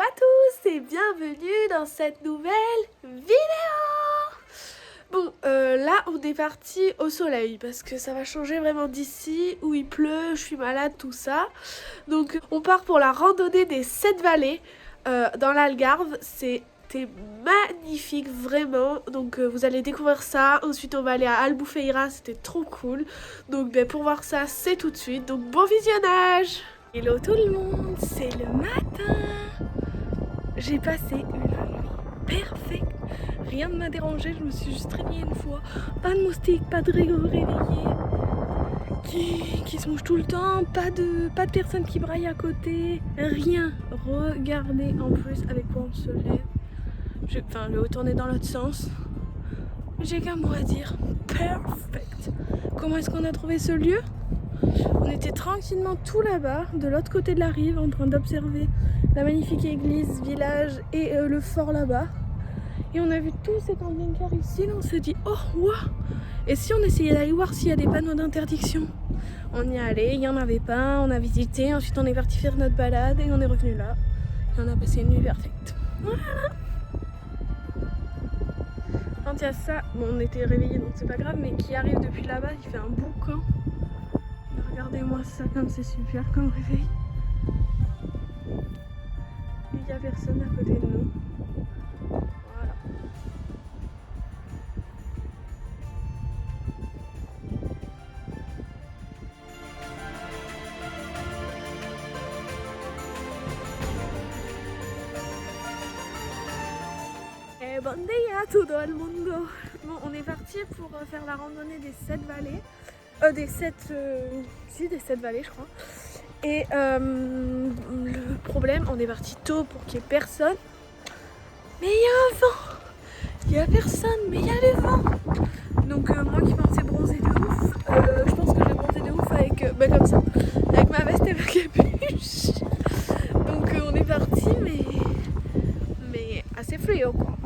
à tous et bienvenue dans cette nouvelle vidéo. Bon, là on est parti au soleil parce que ça va changer vraiment d'ici où il pleut, je suis malade, tout ça. Donc on part pour la randonnée des 7 vallées dans l'Algarve. C'était magnifique vraiment, donc vous allez découvrir ça. Ensuite on va aller à Albufeira, c'était trop cool. Donc pour voir ça c'est tout de suite, donc bon visionnage. Hello tout le monde, c'est le matin. J'ai passé une nuit parfaite, rien ne m'a dérangé, je me suis juste réveillée une fois. Pas de moustiques, pas de réveillés qui se mouchent tout le temps, pas de personnes qui braillent à côté, rien. Regardez en plus avec quoi on se lève. Je vais tourner dans l'autre sens. J'ai qu'un mot à dire, perfect. Comment est-ce qu'on a trouvé ce lieu ? On était tranquillement tout là-bas, de l'autre côté de la rive, en train d'observer la magnifique église, village et le fort là-bas. Et on a vu tous ces camping-cars ici, là on s'est dit oh waouh. Et si on essayait d'aller voir s'il y a des panneaux d'interdiction ? On y est allé, il n'y en avait pas, on a visité, ensuite on est parti faire notre balade et on est revenu là. Et on a passé une nuit parfaite. Voilà. Quand il y a ça, bon on était réveillés donc c'est pas grave, mais qui arrive depuis là-bas, il fait un boucan. Regardez-moi ça comme c'est super comme réveil. Il n'y a personne à côté de nous. Voilà. Et bon dia a todo el mundo. Bon, on est parti pour faire la randonnée des 7 vallées. Des 7 vallées je crois. Et le problème, on est parti tôt pour qu'il n'y ait personne. Mais il y a un vent. Il n'y a personne, mais il y a le vent. Donc moi qui pensais bronzer de ouf, je pense que j'ai bronzé de ouf avec, comme ça, avec ma veste et ma capuche. Donc on est parti, mais assez fluo quoi.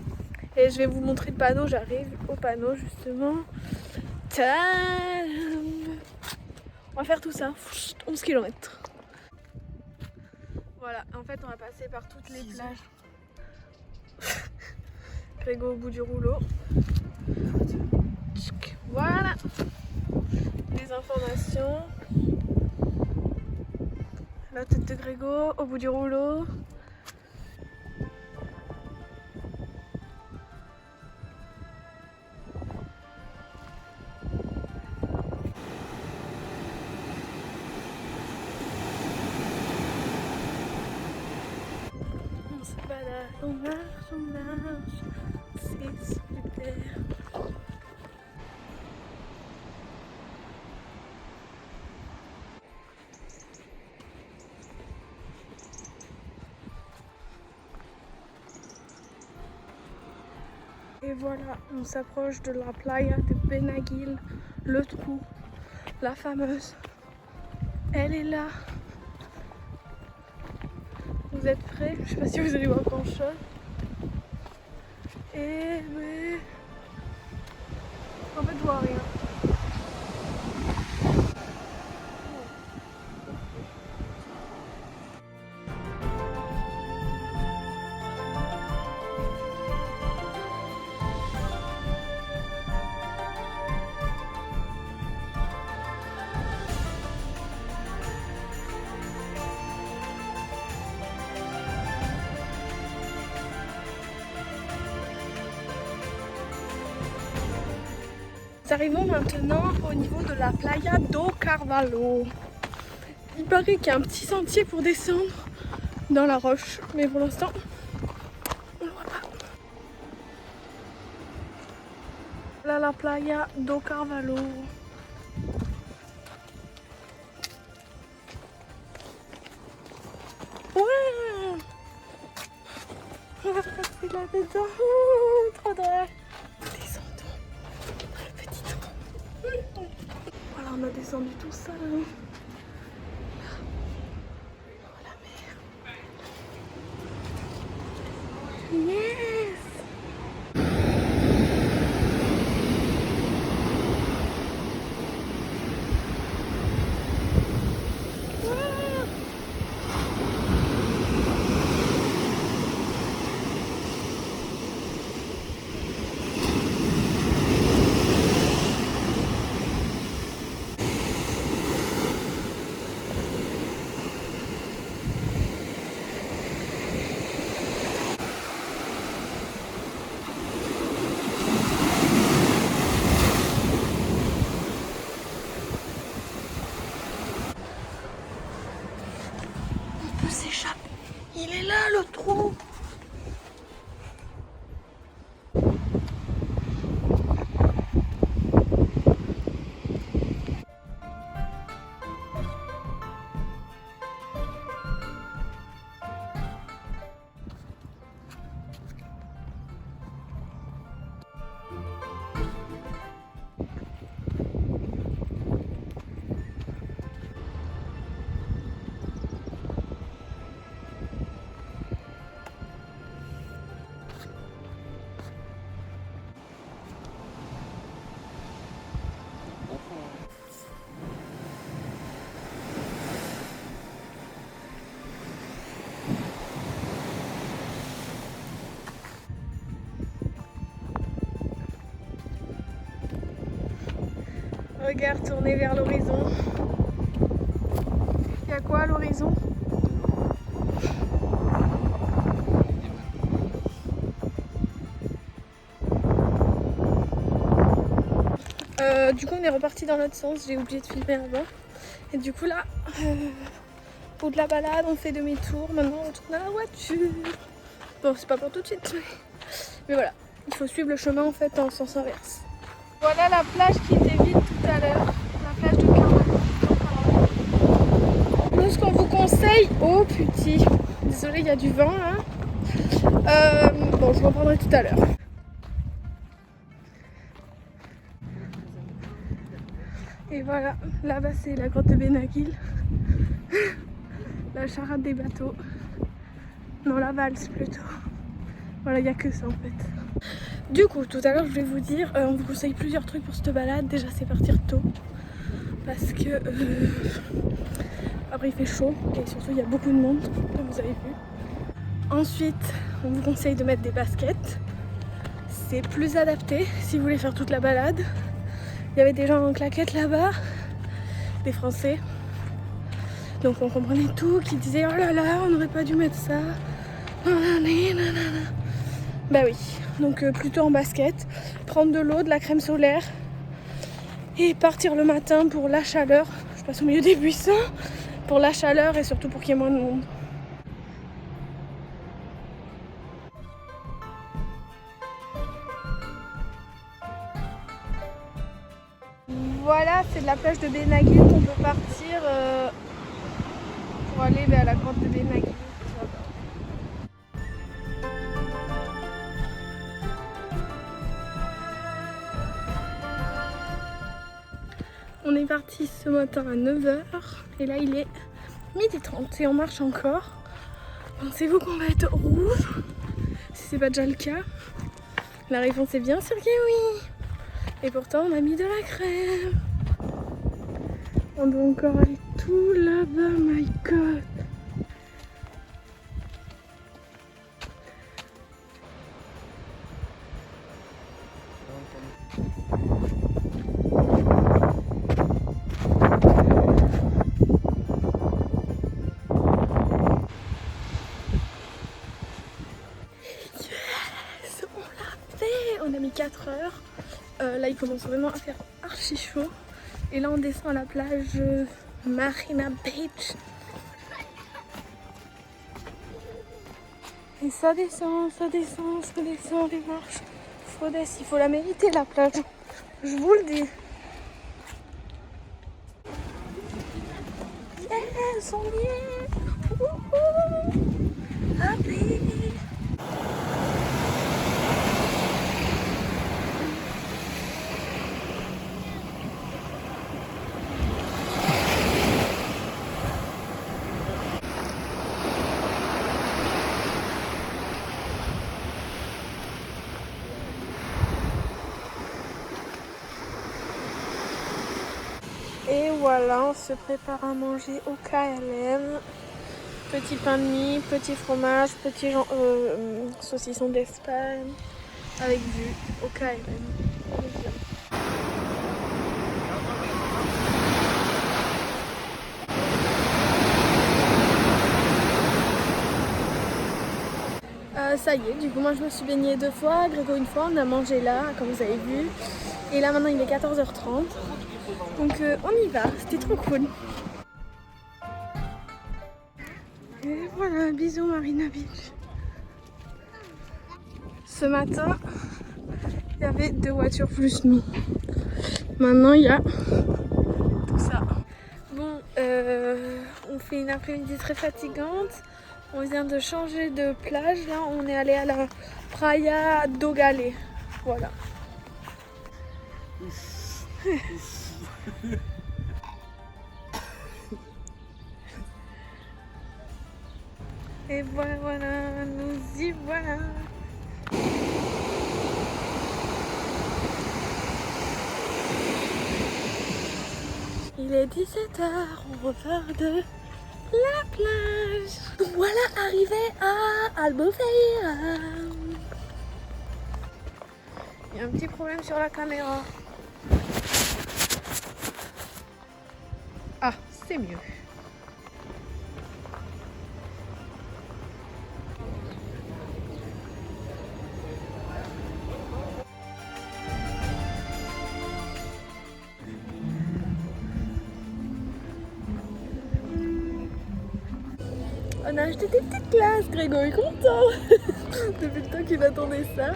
Et je vais vous montrer le panneau, j'arrive au panneau justement. Tadam. On va faire tout ça, 11 km. Voilà, en fait on va passer par toutes les plages. Grégo au bout du rouleau. Voilà. Les informations. La tête de Grégo au bout du rouleau. On marche, c'est super. Et voilà, on s'approche de la playa de Benaguil, le trou, la fameuse. Elle est là. Vous êtes prêts? Je sais pas si vous allez voir grand-chose. Et mais en fait je vois rien. Nous arrivons maintenant au niveau de la playa do Carvalho. Il paraît qu'il y a un petit sentier pour descendre dans la roche, mais pour l'instant, on ne le voit pas. Là, la playa do Carvalho. Ouais! On va passer là-dedans. Trop drôle. Voilà, on a descendu tout ça là. Oh la mer. Yes. le trou. Regard tourné vers l'horizon. Il y a quoi à l'horizon? Du coup on est reparti dans l'autre sens, j'ai oublié de filmer avant. Et du coup là, pour de la balade, on fait demi-tour, maintenant on retourne à la voiture. Bon c'est pas pour tout de suite, mais voilà, il faut suivre le chemin en fait en sens inverse. Voilà la plage qui était vide tout à l'heure, la plage de Carmen. Nous ce qu'on vous conseille, oh putain, désolé il y a du vent là. Bon je vous reprendrai tout à l'heure. Et voilà, là-bas c'est la grotte de Benagil, la charade des bateaux, non la valse plutôt. Voilà, il n'y a que ça en fait. Du coup, tout à l'heure je voulais vous dire, on vous conseille plusieurs trucs pour cette balade. Déjà c'est partir tôt, parce que après il fait chaud et surtout il y a beaucoup de monde, comme vous avez vu. Ensuite, on vous conseille de mettre des baskets. C'est plus adapté si vous voulez faire toute la balade. Il y avait des gens en claquettes là-bas, des Français. Donc on comprenait tout, qui disaient oh là là, on n'aurait pas dû mettre ça. Bah oui, donc plutôt en basket, prendre de l'eau, de la crème solaire et partir le matin pour la chaleur. Je passe au milieu des buissons pour la chaleur et surtout pour qu'il y ait moins de monde. Voilà, c'est de la plage de Benagil qu'on peut partir pour aller vers la grotte de Benagil. On est parti ce matin à 9 h et là il est 12h30 et on marche encore. Pensez-vous qu'on va être rouge? Si c'est pas déjà le cas. La réponse est bien sûr que oui. Et pourtant on a mis de la crème. On doit encore aller tout là-bas, my god. Yes, on l'a fait. On a mis 4 heures. Là il commence vraiment à faire archi chaud. Et là on descend à la plage Marina Beach. Et ça descend, ça descend, ça descend les marches. Il faut la mériter la plage. Je vous le dis. Yes, on y est. Wouhou. Happy. Et voilà, on se prépare à manger au KLM. Petit pain de mie, petit fromage, petit saucisson d'Espagne avec vue au KLM. Ça y est, du coup moi je me suis baignée 2 fois, Grégo une fois, on a mangé là comme vous avez vu. Et là maintenant il est 14h30. Donc on y va, c'était trop cool. Et voilà. Voilà, bisous Marina Beach. Ce matin, il y avait 2 voitures plus nous. Maintenant, il y a tout ça. Bon, on fait une après-midi très fatigante. On vient de changer de plage. Là, on est allé à la Praia do Gale. Voilà. Et voilà, voilà, nous y voilà. Il est 17h, on repart de la plage. Donc voilà, arrivé à Albufeira. Il y a un petit problème sur la caméra. Ah, c'est mieux. On a acheté des petites glaces, Grégo est content. Depuis le temps qu'il attendait ça.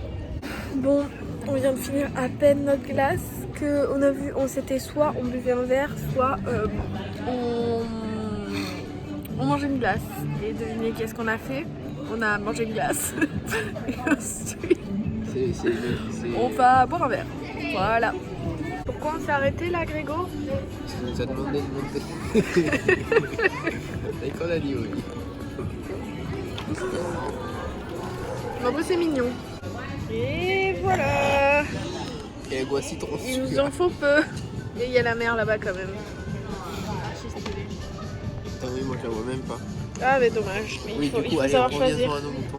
Bon, on vient de finir à peine notre glace. Que on a vu, on s'était soit on buvait un verre, soit on mangeait une glace. Et devinez qu'est-ce qu'on a fait? On a mangé une glace. Et ensuite, on va boire un verre. Voilà. Pourquoi on s'est arrêté là, Grégo? Tu nous as demandé de monter. Et qu'on a dit oui. Bon, c'est mignon. Et voilà. Et un goût à citron. Il nous en faut peu. Et il y a la mer là-bas quand même. C'est stylé. Ah oui, moi je la vois même pas. Ah mais dommage. Mais Oui, il faut, du coup, allez, savoir on revient choisir. sur un autre mouton.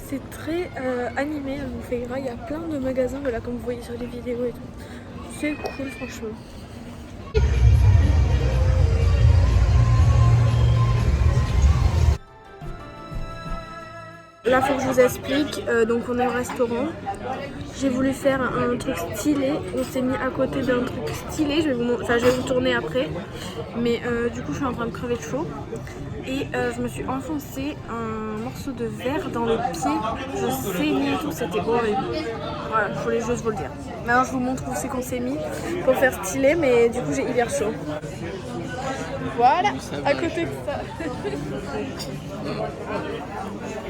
C'est très animé à Albufeira. Il y a plein de magasins, voilà, comme vous voyez sur les vidéos et tout. C'est cool franchement. Là, faut que je vous explique. Donc, on est au restaurant. J'ai voulu faire un truc stylé. On s'est mis à côté d'un truc stylé. Je vais vous tourner après. Mais du coup, je suis en train de crever de chaud. Et je me suis enfoncé un morceau de verre dans le pied. Je saignais et tout. C'était horrible. Voilà, je voulais juste vous le dire. Maintenant, je vous montre où c'est qu'on s'est mis pour faire stylé. Mais du coup, j'ai hyper chaud. Voilà, à côté de ça.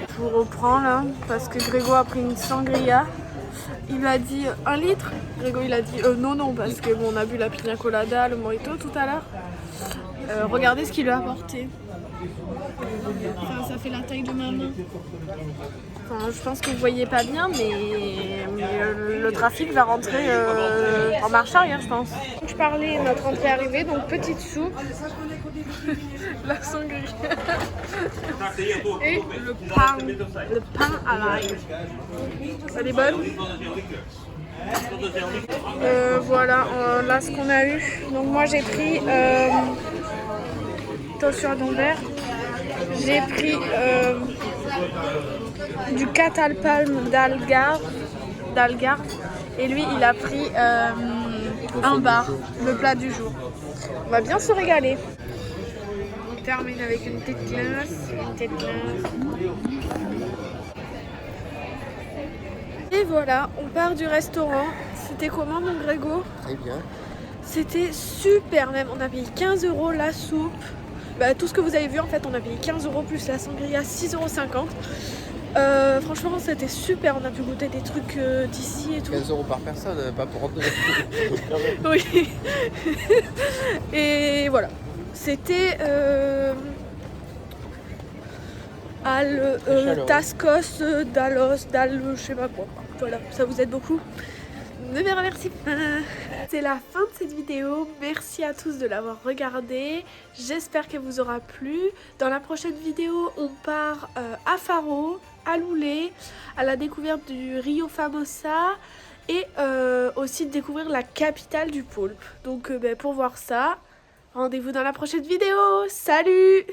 Je vous reprends là, parce que Grégo a pris une sangria. Il a dit 1 litre. Grégo il a dit non, parce que bon, on a bu la pina colada, le mojito tout à l'heure. Regardez ce qu'il lui a apporté. Enfin, ça fait la taille de ma main. Enfin, je pense que vous voyez pas bien, mais le trafic va rentrer en marche arrière, je pense. Je parlais notre entrée arrivée, donc petite soupe, la sangria et le pain à l'ail. Elle est bonne. Voilà, là ce qu'on a eu. Donc moi j'ai pris toast d'Anvers. J'ai pris du catalpalm d'Algarve et lui il a pris un bar, le plat du jour. On va bien se régaler. On termine avec une petite glace, Et voilà, on part du restaurant. C'était comment mon Grégo? Très bien. C'était super même, on a payé 15 € la soupe. Bah, tout ce que vous avez vu en fait, on a payé 15 € plus la sangria 6,50 €. Franchement c'était super, on a pu goûter des trucs d'ici et tout. 15 € par personne, pas pour deux. Oui. Et voilà. C'était Tascos, Dalos, je sais pas quoi. Voilà, ça vous aide beaucoup. Ne me remercie pas. C'est la fin de cette vidéo. Merci à tous de l'avoir regardé. J'espère qu'elle vous aura plu. Dans la prochaine vidéo, on part à Faro, à Loulé, à la découverte du Rio Famosa et aussi de découvrir la capitale du poulpe. Donc pour voir ça, Rendez-vous dans la prochaine vidéo. Salut!